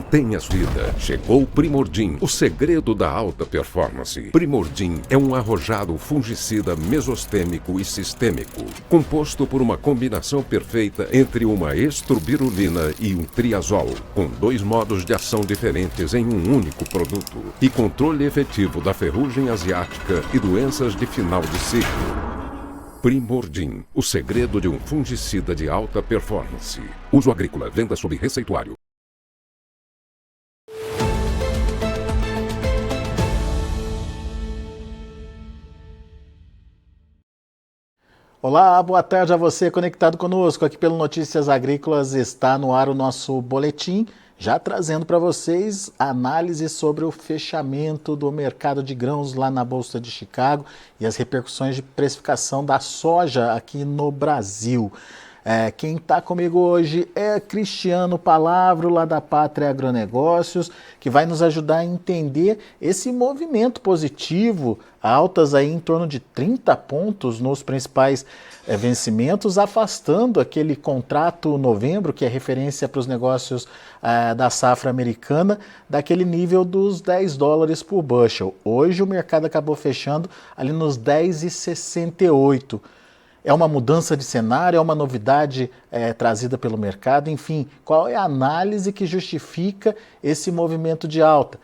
mantenha a vida. Chegou o Primordim, o segredo da alta performance. Primordim é um arrojado fungicida mesostêmico e sistêmico, composto por uma combinação perfeita entre uma estrubirulina e um triazol, com 2 modos de ação diferentes em um único produto, e controle efetivo da ferrugem asiática e doenças de final de ciclo. Primordim, o segredo de um fungicida de alta performance. Uso agrícola, venda sob receituário. Olá, boa tarde a você conectado conosco aqui pelo Notícias Agrícolas. Está no ar o nosso boletim, já trazendo para vocês análise sobre o fechamento do mercado de grãos lá na Bolsa de Chicago e as repercussões de precificação da soja aqui no Brasil. Quem está comigo hoje é Cristiano Palavro, lá da Pátria Agronegócios, que vai nos ajudar a entender esse movimento positivo, altas aí em torno de 30 pontos nos principais vencimentos, afastando aquele contrato novembro, que é referência para os negócios da safra americana, daquele nível dos $10 por bushel. Hoje o mercado acabou fechando ali nos 10,68. É uma mudança de cenário, é uma novidade trazida pelo mercado, enfim, qual é a análise que justifica esse movimento de alta?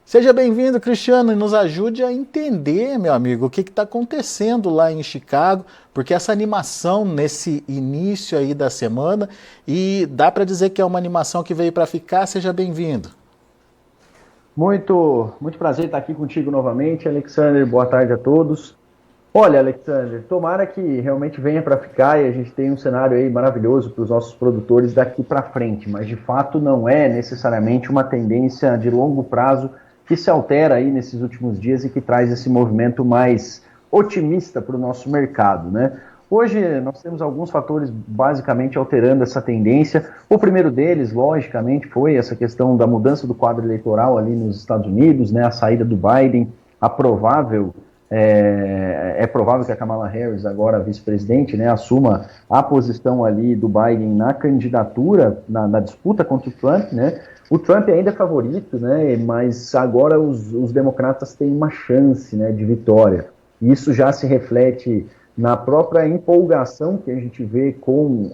Seja bem-vindo, Cristiano, e nos ajude a entender, meu amigo, o que está acontecendo lá em Chicago, porque essa animação nesse início aí da semana, e dá para dizer que é uma animação que veio para ficar, seja bem-vindo. Muito prazer estar aqui contigo novamente, Alexander, boa tarde a todos. Olha, Alexander, tomara que realmente venha para ficar e a gente tenha um cenário aí maravilhoso para os nossos produtores daqui para frente, mas de fato não é necessariamente uma tendência de longo prazo que se altera aí nesses últimos dias e que traz esse movimento mais otimista para o nosso mercado, né? Hoje nós temos alguns fatores basicamente alterando essa tendência. O primeiro deles, logicamente, foi essa questão da mudança do quadro eleitoral ali nos Estados Unidos, né? A saída do Biden, é provável que a Kamala Harris, agora vice-presidente, né, assuma a posição ali do Biden na candidatura, na disputa contra o Trump, né? O Trump ainda é favorito, né, mas agora os democratas têm uma chance, né, de vitória. E isso já se reflete na própria empolgação que a gente vê com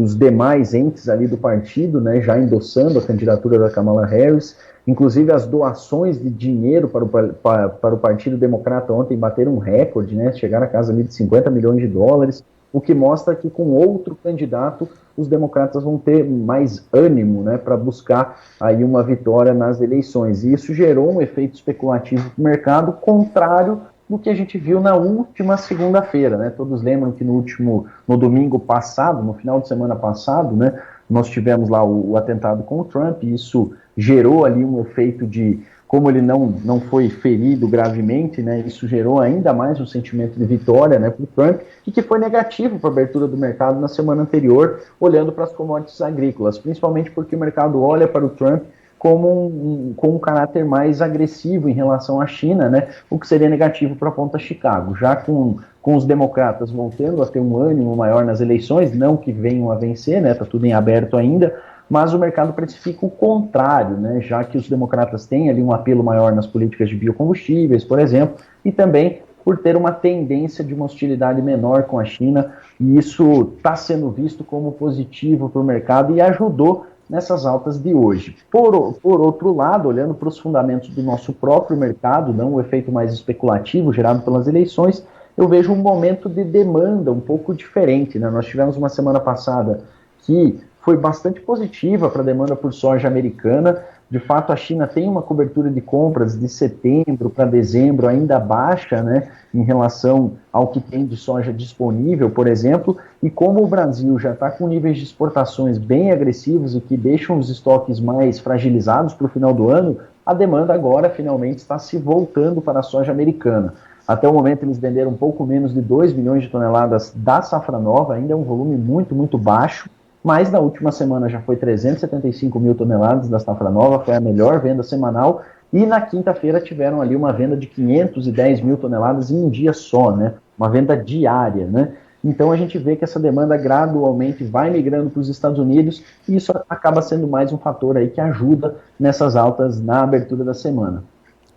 os demais entes ali do partido, né, já endossando a candidatura da Kamala Harris. Inclusive as doações de dinheiro para o Partido Democrata ontem bateram um recorde, né? Chegaram a casa de $50 milhões, o que mostra que com outro candidato os democratas vão ter mais ânimo, né, para buscar aí uma vitória nas eleições. E isso gerou um efeito especulativo no mercado, contrário do que a gente viu na última segunda-feira, né? Todos lembram que no domingo passado, no final de semana passado, né, nós tivemos lá o atentado com o Trump, e isso gerou ali um efeito de, como ele não foi ferido gravemente, né, isso gerou ainda mais um sentimento de vitória, né, para o Trump, e que foi negativo para a abertura do mercado na semana anterior, olhando para as commodities agrícolas, principalmente porque o mercado olha para o Trump com um caráter mais agressivo em relação à China, né, o que seria negativo para a ponta Chicago. Já com os democratas voltando a ter um ânimo maior nas eleições, não que venham a vencer, né, está tudo em aberto ainda, mas o mercado precifica o contrário, né, já que os democratas têm ali um apelo maior nas políticas de biocombustíveis, por exemplo, e também por ter uma tendência de uma hostilidade menor com a China, e isso está sendo visto como positivo para o mercado e ajudou nessas altas de hoje. Por outro lado, olhando para os fundamentos do nosso próprio mercado, não o efeito mais especulativo gerado pelas eleições, eu vejo um momento de demanda um pouco diferente, né? Nós tivemos uma semana passada que foi bastante positiva para a demanda por soja americana. De fato, a China tem uma cobertura de compras de setembro para dezembro ainda baixa, né, em relação ao que tem de soja disponível, por exemplo, e como o Brasil já está com níveis de exportações bem agressivos e que deixam os estoques mais fragilizados para o final do ano, a demanda agora finalmente está se voltando para a soja americana. Até o momento eles venderam um pouco menos de 2 milhões de toneladas da safra nova, ainda é um volume muito, muito baixo, mas na última semana já foi 375 mil toneladas da safra nova, foi a melhor venda semanal, e na quinta-feira tiveram ali uma venda de 510 mil toneladas em um dia só, né? Uma venda diária, né? Então a gente vê que essa demanda gradualmente vai migrando para os Estados Unidos e isso acaba sendo mais um fator aí que ajuda nessas altas na abertura da semana.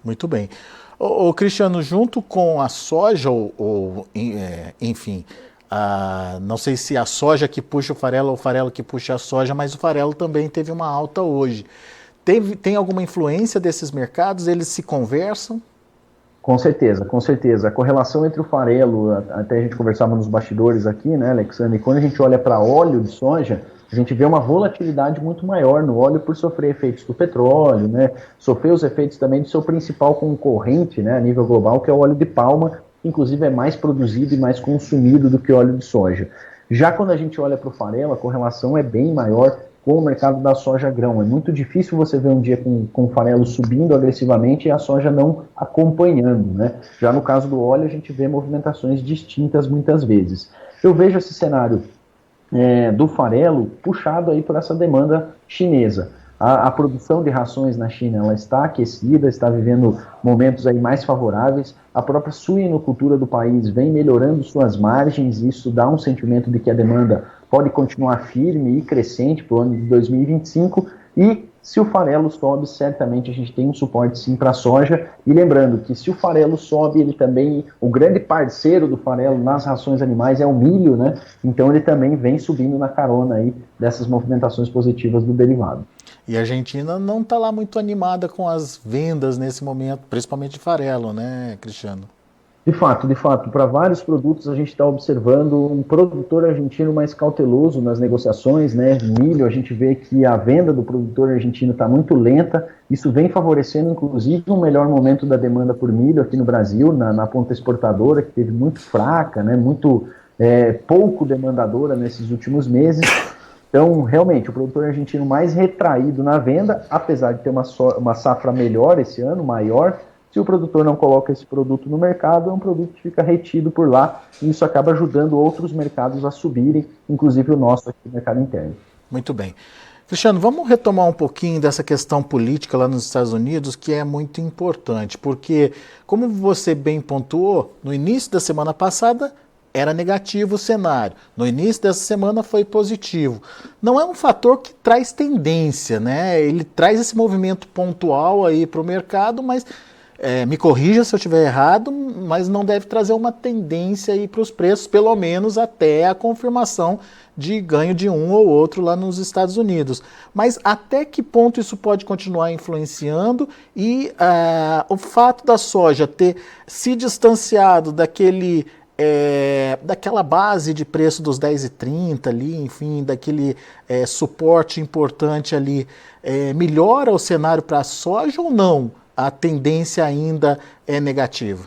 Muito bem. Cristiano, junto com a soja, enfim, não sei se a soja que puxa o farelo ou o farelo que puxa a soja, mas o farelo também teve uma alta hoje. Tem alguma influência desses mercados? Eles se conversam? Com certeza, com certeza. A correlação entre o farelo, até a gente conversava nos bastidores aqui, né, Alexandre, quando a gente olha para óleo de soja, a gente vê uma volatilidade muito maior no óleo por sofrer efeitos do petróleo, né, sofrer os efeitos também do seu principal concorrente, né, a nível global, que é o óleo de palma, que inclusive é mais produzido e mais consumido do que o óleo de soja. Já quando a gente olha para o farelo, a correlação é bem maior com o mercado da soja grão. É muito difícil você ver um dia com o farelo subindo agressivamente e a soja não acompanhando, né? Já no caso do óleo, a gente vê movimentações distintas muitas vezes. Eu vejo esse cenário do farelo puxado aí por essa demanda chinesa. A produção de rações na China ela está aquecida, está vivendo momentos aí mais favoráveis. A própria suinocultura do país vem melhorando suas margens, e isso dá um sentimento de que a demanda pode continuar firme e crescente para o ano de 2025. E se o farelo sobe, certamente a gente tem um suporte sim para a soja. E lembrando que se o farelo sobe, ele também, o grande parceiro do farelo nas rações animais é o milho, né? Então ele também vem subindo na carona aí dessas movimentações positivas do derivado. E a Argentina não está lá muito animada com as vendas nesse momento, principalmente de farelo, né, Cristiano? De fato, para vários produtos a gente está observando um produtor argentino mais cauteloso nas negociações, né? Milho, a gente vê que a venda do produtor argentino está muito lenta, isso vem favorecendo inclusive um melhor momento da demanda por milho aqui no Brasil, na ponta exportadora, que teve muito fraca, né? Muito pouco demandadora nesses últimos meses. Então, realmente, o produtor argentino mais retraído na venda, apesar de ter uma safra melhor esse ano, maior. Se o produtor não coloca esse produto no mercado, é um produto que fica retido por lá, e isso acaba ajudando outros mercados a subirem, inclusive o nosso aqui, o mercado interno. Muito bem. Cristiano, vamos retomar um pouquinho dessa questão política lá nos Estados Unidos, que é muito importante, porque, como você bem pontuou, no início da semana passada era negativo o cenário, no início dessa semana foi positivo. Não é um fator que traz tendência, né? Ele traz esse movimento pontual aí para o mercado, mas me corrija se eu estiver errado, mas não deve trazer uma tendência aí para os preços, pelo menos até a confirmação de ganho de um ou outro lá nos Estados Unidos. Mas até que ponto isso pode continuar influenciando e o fato da soja ter se distanciado daquela base de preço dos 10,30 ali, enfim, daquele suporte importante ali, melhora o cenário para a soja ou não? A tendência ainda é negativa?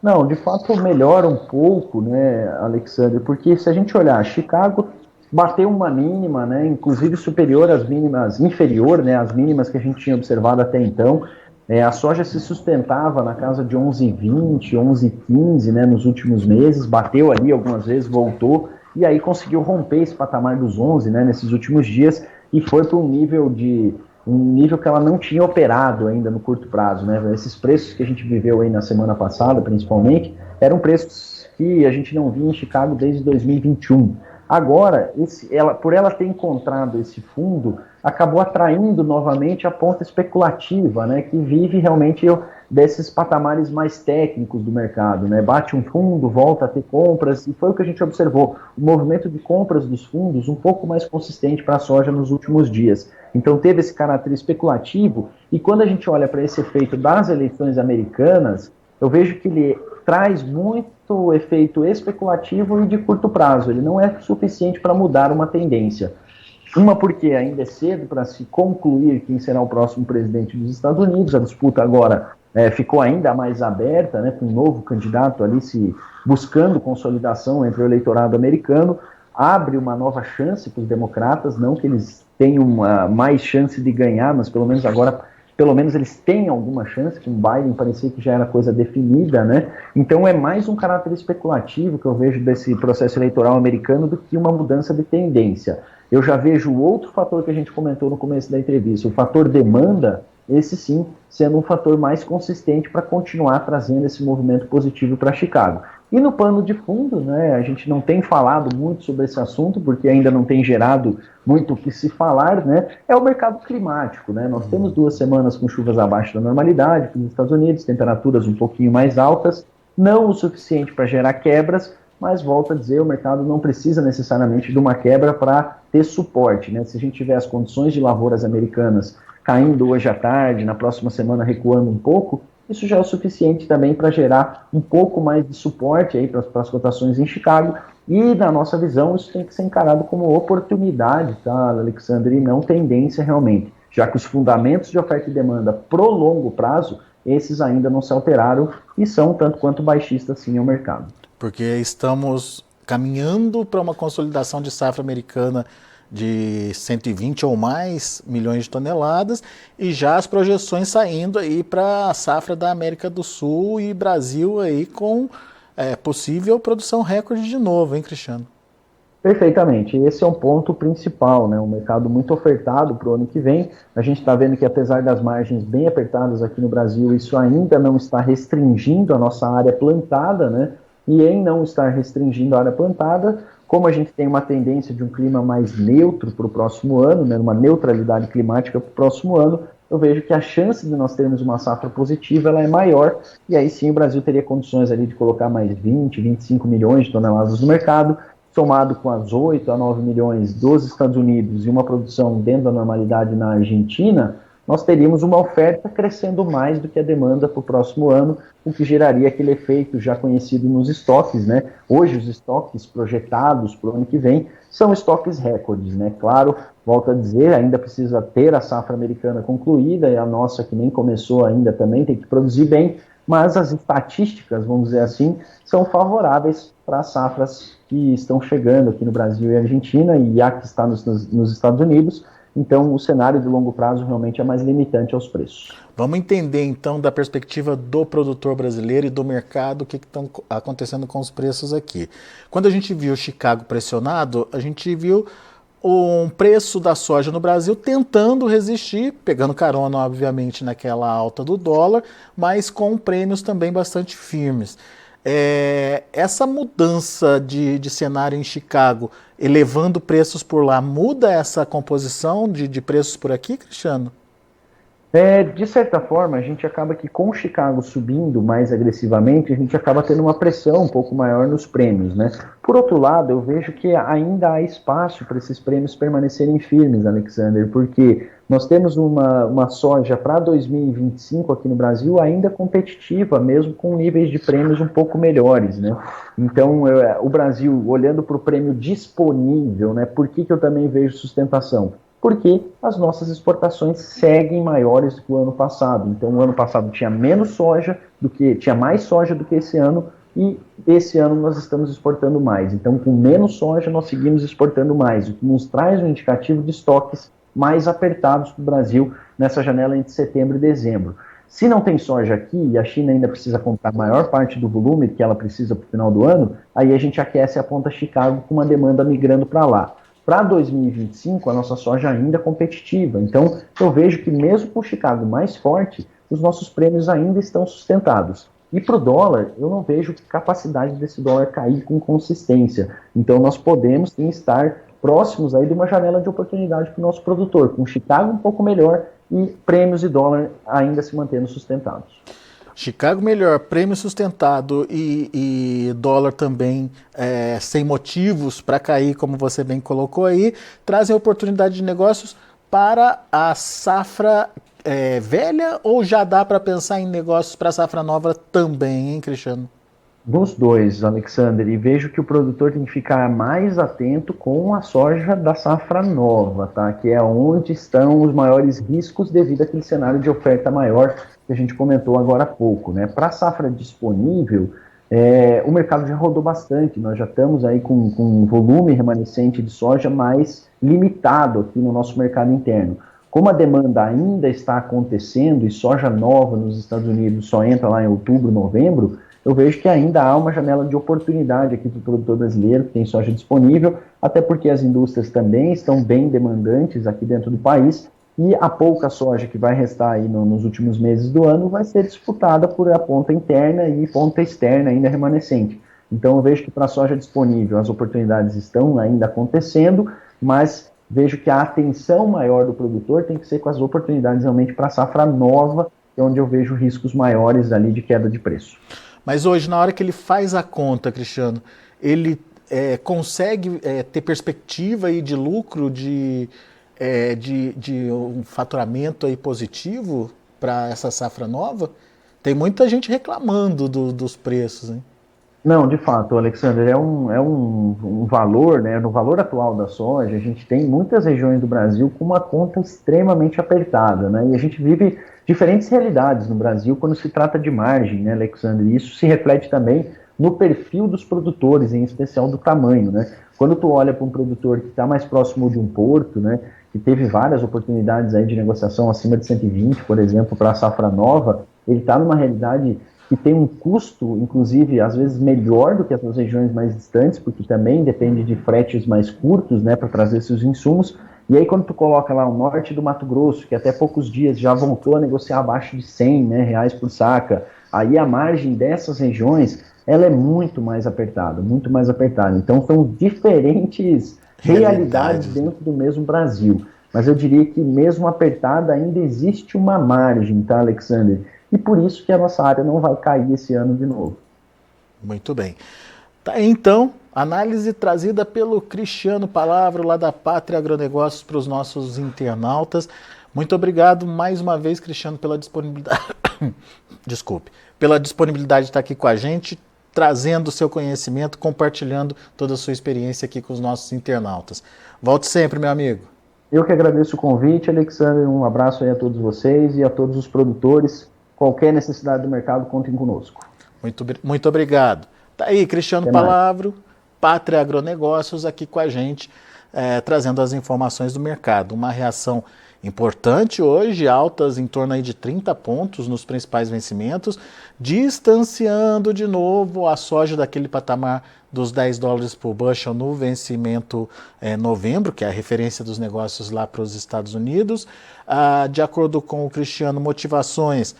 Não, de fato melhora um pouco, né, Alexandre, porque se a gente olhar, Chicago bateu uma mínima, né, inclusive superior às mínimas, inferior, né, às mínimas que a gente tinha observado até então. A soja se sustentava na casa de 11,20, 11,15, né, nos últimos meses, bateu ali algumas vezes, voltou, e aí conseguiu romper esse patamar dos 11, né, nesses últimos dias, e foi para um nível que ela não tinha operado ainda no curto prazo, né? Esses preços que a gente viveu aí na semana passada, principalmente, eram preços que a gente não via em Chicago desde 2021. Agora, por ela ter encontrado esse fundo, acabou atraindo novamente a ponta especulativa, né? Que vive realmente desses patamares mais técnicos do mercado, né? Bate um fundo, volta a ter compras, e foi o que a gente observou, o movimento de compras dos fundos um pouco mais consistente para a soja nos últimos dias. Então teve esse caráter especulativo, e quando a gente olha para esse efeito das eleições americanas, eu vejo que ele traz muito efeito especulativo e de curto prazo, ele não é suficiente para mudar uma tendência. Uma, porque ainda é cedo para se concluir quem será o próximo presidente dos Estados Unidos, a disputa agora ficou ainda mais aberta, né, com um novo candidato ali se buscando consolidação entre o eleitorado americano, abre uma nova chance para os democratas, não que eles tenham mais chance de ganhar, mas pelo menos agora, eles têm alguma chance, com o Biden parecia que já era coisa definida, né? Então é mais um caráter especulativo que eu vejo desse processo eleitoral americano do que uma mudança de tendência. Eu já vejo outro fator que a gente comentou no começo da entrevista, o fator demanda, esse sim, sendo um fator mais consistente para continuar trazendo esse movimento positivo para Chicago. E no pano de fundo, né, a gente não tem falado muito sobre esse assunto, porque ainda não tem gerado muito o que se falar, né, é o mercado climático. Né? Nós temos 2 semanas com chuvas abaixo da normalidade nos Estados Unidos, temperaturas um pouquinho mais altas, não o suficiente para gerar quebras, mas volto a dizer, o mercado não precisa necessariamente de uma quebra para ter suporte. Né? Se a gente tiver as condições de lavouras americanas caindo hoje à tarde, na próxima semana recuando um pouco, isso já é o suficiente também para gerar um pouco mais de suporte aí para as cotações em Chicago. E, na nossa visão, isso tem que ser encarado como oportunidade, tá, Alexandre, e não tendência realmente, já que os fundamentos de oferta e demanda pro longo prazo, esses ainda não se alteraram e são tanto quanto baixistas sim ao mercado. Porque estamos caminhando para uma consolidação de safra americana de 120 ou mais milhões de toneladas e já as projeções saindo aí para a safra da América do Sul e Brasil aí com possível produção recorde de novo, hein, Cristiano? Perfeitamente, esse é um ponto principal, né? Um mercado muito ofertado para o ano que vem. A gente está vendo que apesar das margens bem apertadas aqui no Brasil, isso ainda não está restringindo a nossa área plantada, né? E em não estar restringindo a área plantada, como a gente tem uma tendência de um clima mais neutro para o próximo ano, né, uma neutralidade climática para o próximo ano, eu vejo que a chance de nós termos uma safra positiva ela é maior, e aí sim o Brasil teria condições ali de colocar mais 20, 25 milhões de toneladas no mercado, somado com as 8 a 9 milhões dos Estados Unidos e uma produção dentro da normalidade na Argentina, nós teríamos uma oferta crescendo mais do que a demanda para o próximo ano, o que geraria aquele efeito já conhecido nos estoques, né? Hoje os estoques projetados para o ano que vem são estoques recordes, né? Claro, volto a dizer, ainda precisa ter a safra americana concluída, e a nossa que nem começou ainda também tem que produzir bem, mas as estatísticas, vamos dizer assim, são favoráveis para as safras que estão chegando aqui no Brasil e Argentina, e a que está nos Estados Unidos. Então, o cenário de longo prazo realmente é mais limitante aos preços. Vamos entender, então, da perspectiva do produtor brasileiro e do mercado, o que está acontecendo com os preços aqui. Quando a gente viu Chicago pressionado, a gente viu um preço da soja no Brasil tentando resistir, pegando carona, obviamente, naquela alta do dólar, mas com prêmios também bastante firmes. Essa mudança de cenário em Chicago, elevando preços por lá, muda essa composição de preços por aqui, Cristiano? De certa forma, a gente acaba que com Chicago subindo mais agressivamente, a gente acaba tendo uma pressão um pouco maior nos prêmios, né? Por outro lado, eu vejo que ainda há espaço para esses prêmios permanecerem firmes, Alexander, porque nós temos uma soja para 2025 aqui no Brasil ainda competitiva, mesmo com níveis de prêmios um pouco melhores, né? Então, o Brasil, olhando para o prêmio disponível, né? Por que eu também vejo sustentação? Porque as nossas exportações seguem maiores do que o ano passado. Então, o ano passado tinha mais soja do que esse ano, e esse ano nós estamos exportando mais. Então, com menos soja, nós seguimos exportando mais, o que nos traz um indicativo de estoques mais apertados para o Brasil nessa janela entre setembro e dezembro. Se não tem soja aqui e a China ainda precisa comprar a maior parte do volume que ela precisa para o final do ano, aí a gente aquece a ponta Chicago com uma demanda migrando para lá. Para 2025, a nossa soja ainda é competitiva. Então, eu vejo que mesmo com o Chicago mais forte, os nossos prêmios ainda estão sustentados. E para o dólar, eu não vejo capacidade desse dólar cair com consistência. Então, nós podemos sim estar próximos aí de uma janela de oportunidade para o nosso produtor, com Chicago um pouco melhor e prêmios e dólar ainda se mantendo sustentados. Chicago melhor, prêmio sustentado e dólar também sem motivos para cair, como você bem colocou aí, trazem oportunidade de negócios para a safra velha, ou já dá para pensar em negócios para a safra nova também, hein, Cristiano? Dos dois, Alexander, e vejo que o produtor tem que ficar mais atento com a soja da safra nova, tá? Que é onde estão os maiores riscos devido àquele cenário de oferta maior que a gente comentou agora há pouco, né? Para a safra disponível, o mercado já rodou bastante, nós já estamos aí com um volume remanescente de soja mais limitado aqui no nosso mercado interno. Como a demanda ainda está acontecendo e soja nova nos Estados Unidos só entra lá em outubro, novembro, eu vejo que ainda há uma janela de oportunidade aqui para o produtor brasileiro que tem soja disponível, até porque as indústrias também estão bem demandantes aqui dentro do país, e a pouca soja que vai restar aí nos últimos meses do ano vai ser disputada por a ponta interna e ponta externa ainda remanescente. Então eu vejo que para a soja disponível as oportunidades estão ainda acontecendo, mas vejo que a atenção maior do produtor tem que ser com as oportunidades realmente para a safra nova, que é onde eu vejo riscos maiores ali de queda de preço. Mas hoje, na hora que ele faz a conta, Cristiano, ele consegue ter perspectiva aí de lucro, de um faturamento aí positivo para essa safra nova? Tem muita gente reclamando dos preços, hein? Não, de fato, Alexander, é um valor, né? No valor atual da soja, a gente tem muitas regiões do Brasil com uma conta extremamente apertada, né? E a gente vive diferentes realidades no Brasil quando se trata de margem, né, Alexander? E isso se reflete também no perfil dos produtores, em especial do tamanho, né? Quando tu olha para um produtor que está mais próximo de um porto, né, que teve várias oportunidades aí de negociação acima de 120, por exemplo, para a safra nova, ele está numa realidade que tem um custo, inclusive, às vezes melhor do que as regiões mais distantes, porque também depende de fretes mais curtos, né, para trazer esses insumos. E aí quando tu coloca lá o norte do Mato Grosso, que até poucos dias já voltou a negociar abaixo de 100, né, reais por saca, aí a margem dessas regiões, ela é muito mais apertada, muito mais apertada. Então são diferentes realidades dentro do mesmo Brasil. Mas eu diria que mesmo apertada ainda existe uma margem, tá, Alexander? E por isso que a nossa área não vai cair esse ano de novo. Muito bem. Tá aí, então, análise trazida pelo Cristiano Palavra, lá da Pátria Agronegócios, para os nossos internautas. Muito obrigado mais uma vez, Cristiano, pela disponibilidade. Desculpe, pela disponibilidade de estar aqui com a gente, trazendo o seu conhecimento, compartilhando toda a sua experiência aqui com os nossos internautas. Volte sempre, meu amigo. Eu que agradeço o convite, Alexandre. Um abraço aí a todos vocês e a todos os produtores. Qualquer necessidade do mercado, contem conosco. Muito obrigado. Tá aí, Cristiano Palavro, Pátria Agronegócios, aqui com a gente, trazendo as informações do mercado. Uma reação importante hoje, altas em torno aí de 30 pontos nos principais vencimentos, distanciando de novo a soja daquele patamar dos 10 dólares por bushel no vencimento novembro, que é a referência dos negócios lá para os Estados Unidos. De acordo com o Cristiano, motivações,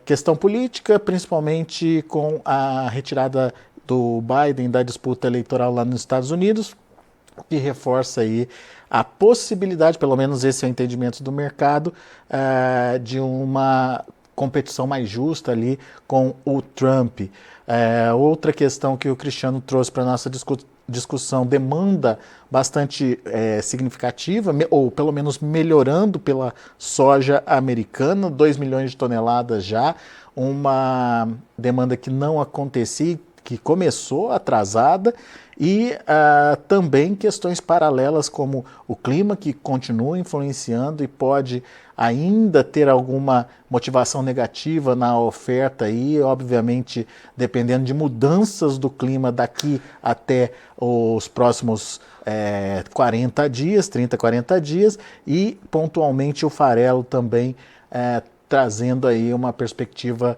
questão política, principalmente com a retirada do Biden da disputa eleitoral lá nos Estados Unidos, que reforça aí a possibilidade, pelo menos esse é o entendimento do mercado, de uma competição mais justa ali com o Trump. Outra questão que o Cristiano trouxe para a nossa discussão, demanda bastante significativa, ou pelo menos melhorando pela soja americana, 2 milhões de toneladas já, uma demanda que não acontecia, que começou atrasada, e também questões paralelas como o clima, que continua influenciando e pode ainda ter alguma motivação negativa na oferta aí, obviamente dependendo de mudanças do clima daqui até os próximos 40 dias, 30, 40 dias, e pontualmente o farelo também trazendo aí uma perspectiva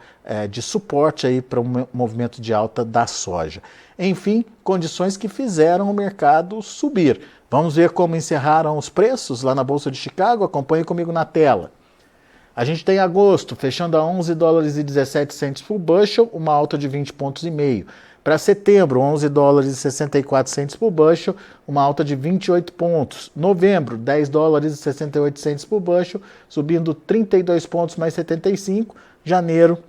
de suporte aí para um movimento de alta da soja. Enfim, condições que fizeram o mercado subir. Vamos ver como encerraram os preços lá na Bolsa de Chicago? Acompanhe comigo na tela. A gente tem agosto fechando a 11 dólares e 17 centes por bushel, uma alta de 20 pontos e meio. Para setembro, 11 dólares e 64 centes por bushel, uma alta de 28 pontos. Novembro, 10 dólares e 68 centes por bushel, subindo 32 pontos mais 75. Janeiro,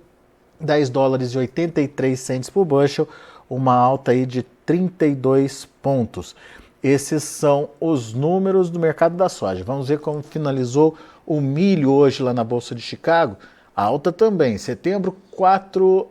10 dólares e 83 centes por bushel, uma alta aí de 32 pontos. Esses são os números do mercado da soja. Vamos ver como finalizou o milho hoje lá na Bolsa de Chicago. Alta também. Setembro, 4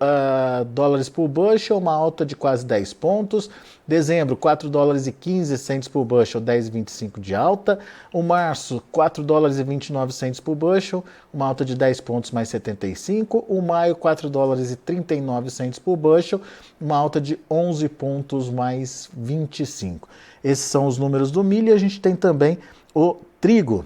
dólares por bushel, uma alta de quase 10 pontos. Dezembro, 4 dólares e 15 centes por bushel, 10,25 de alta. O março, 4 dólares e 29 centes por bushel, uma alta de 10 pontos mais 75. O maio, 4 dólares e 39 centes por bushel, uma alta de 11 pontos mais 25. Esses são os números do milho. E a gente tem também o trigo.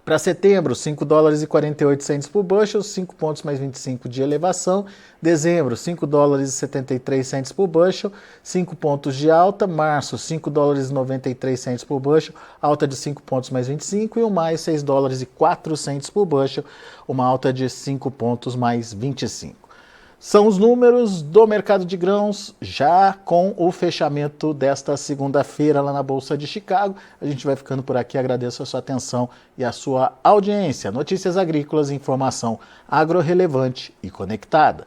Para setembro, 5 dólares e 48 centes por bushel, 5 pontos mais 25 de elevação. Dezembro, 5 dólares e 73 centes por bushel, 5 pontos de alta. Março, 5 dólares e 93 centes por bushel, alta de 5 pontos mais 25. E o maio, 6 dólares e 4 centes por bushel, uma alta de 5 pontos mais 25. São os números do mercado de grãos já com o fechamento desta segunda-feira lá na Bolsa de Chicago. A gente vai ficando por aqui, agradeço a sua atenção e a sua audiência. Notícias agrícolas, informação agro-relevante e conectada.